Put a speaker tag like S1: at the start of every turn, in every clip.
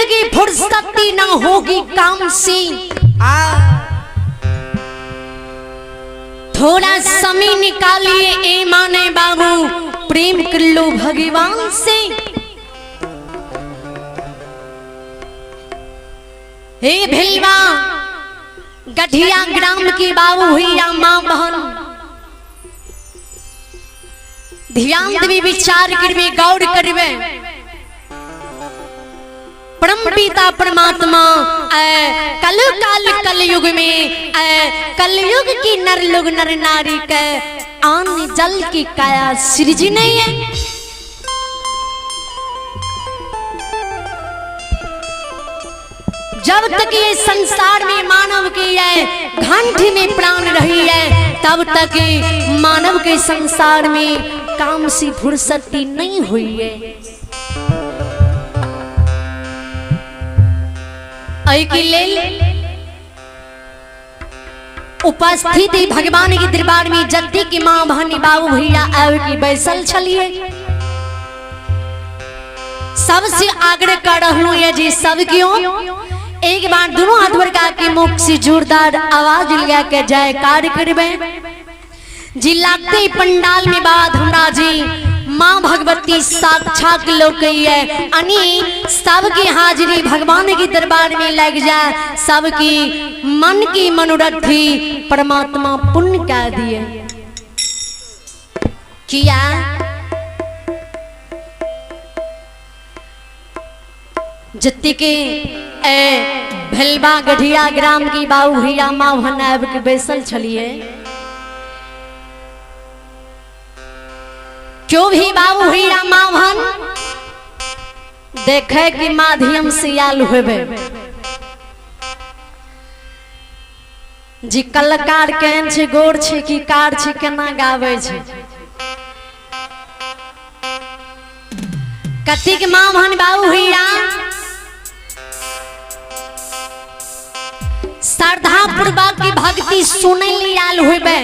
S1: जिंदगी फुर्सती ना होगी काम से, थोड़ा समय निकालिए ए माने बाबू, प्रेम कर लो भगवान से। हे भिलवा गठिया ग्राम की बाबू भैया माँ बहन, ध्यान देवी विचार करवे गौर करवे। परम पिता परमात्मा कलयुग में कलयुग की नर लोग नर नारी के अन्न जल की काया सृजी नहीं है। जब तक ये संसार में मानव की है घंटी में प्राण रही है, तब तक मानव के संसार में काम से फुर्सती नहीं हुई है। उपस्थित भगवान के दरबार में जद्दी की माँ बहनी बाबू भैया आवे की बैसल छलिए। सबसे आग्रह कर रहूं है जी, सब क्यों एक बार दोनों हाथ बढ़ा के मुख से जोरदार आवाज लगा के जयकार करबे जी। लागते पंडाल में बाद हमरा जी माँ भगवती साक्षात लोग है, अनी सबकी हाजिरी भगवान के दरबार में लग जाए, सबकी मन की मनोरथ परमात्मा पुण्य कह दिए। किया जत्ती के भेलवा गढ़िया ग्राम की बाबू भैया माँ भनाब के बैसल छलिए। क्यों भी बाबू भैया माँ भन देखे कि माध्यम से आल होबे जी। कलाकार केहन छे, गोर छे कि कार छे, केना गावे छे। कथी के माँ भन बाबू भैया श्रद्धा पूर्वक की भक्ति सुने ली आल होबे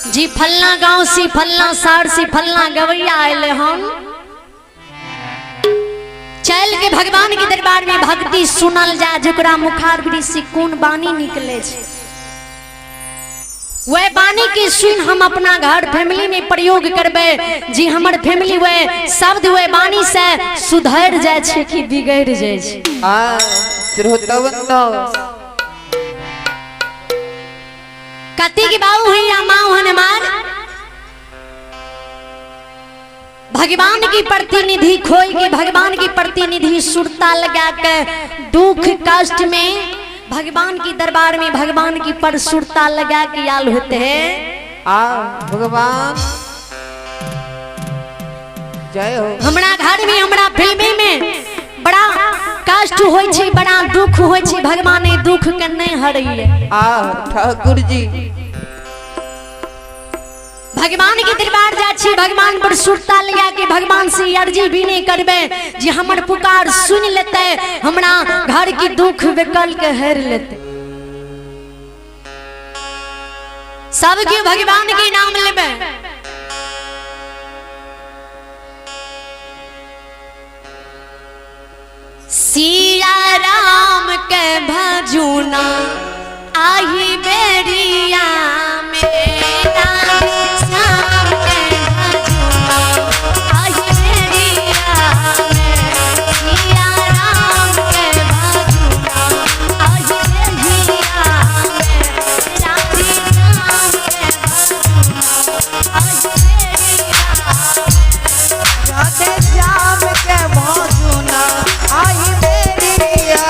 S1: जी। फलना गांव से फलना शहर से फलना गवैया आए हम चल के भगवान के दरबार में भक्ति सुनल जा, जकरा मुखार से कौन बानी निकले छे, वह बानी के सुन हम अपना घर फैमिली में प्रयोग करबे जी। हमर फैमिली वह शब्द वह बानी से सुधर जाए छे कि बिगड़ जाए छे। कति की बाबू भैया माँ हनुमान भगवान की प्रतिनिधि खोई के भगवान की प्रतिनिधि सुरता लगा के दुख कष्ट में भगवान की दरबार में भगवान की पर सुरता लगा के आल होते हैं।
S2: भगवान जय हो।
S1: हमरा घर में हमरा फिल्मे में बड़ा कष्ट होय छे, बड़ा दुख होय छे, भगवान ने दुख के नहीं हरइए।
S2: ठाकुर जी
S1: भगवान के दरबार जा छी, भगवान पर सुरता लगा के भगवान से अर्जी भी नहीं करबे जी हमर पुकार सुन लेते, हमरा घर की दुख विकल के हर लेते। सब के भगवान के नाम लेबे सिया राम के भजुना आही बेरिया मेरा श्याम के भजुना आही बेरिया में, सिया राम के भजुना आही बेरिया में, राधे श्याम के भजुना आही बेरिया में,
S2: राधे श्याम के भजुना आई बेरिया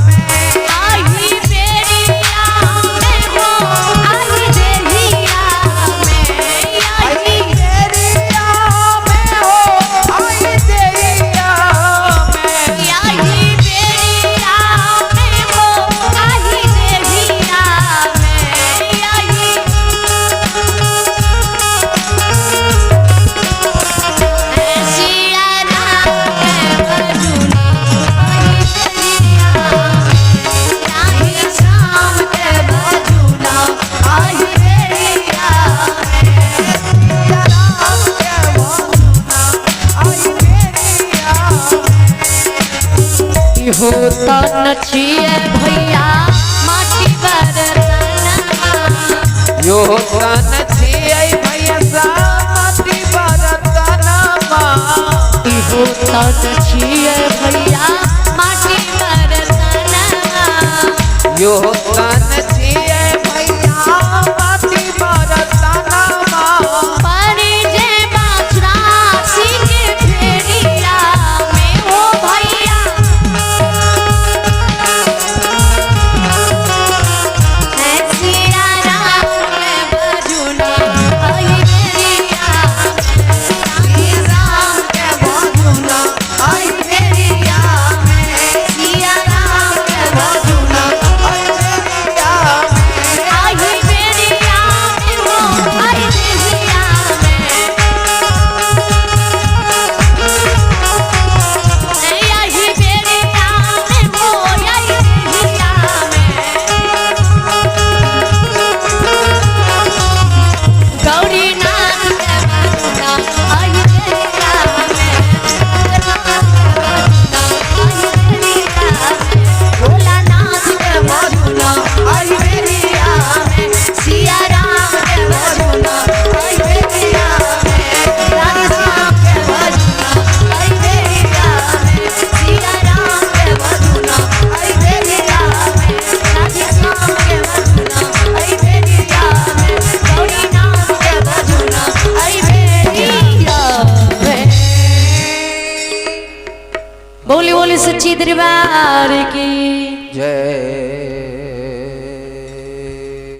S2: में,
S1: आही बेरिया में। इहो तो नचिए भैया माटी बरतना
S2: यो तन छियै भैया माटी बरतनमा
S1: इहो तो नचिए भैया माटी बरतना
S2: यो तन छियै भैया माटी बरतनमा
S1: परी जे बाचरासी के फेरिया में हो भैया है सिया राम के बजुना आई फेरिया सिया राम के बजुना आई फेरिया सिया राम के बजुना
S2: आई फेरिया
S1: आई फेरिया में हो आई फेरिया में आई फेरिया में हो आई फेरिया में गौरी नाथ के बजुना आई फेरिया में भोला नाथ के बजुना आई फेरिया में सिया राम के बजुना आई फेरिया में राधा श्याम के बजुना आई फेरिया में सिया राम के बजुना आई फेरिया में राधा श्याम के बजुना आई फेरिया में गौरी नाथ के बजुना आई फेरिया में। बोली बोली सच्ची दरबार की
S2: जय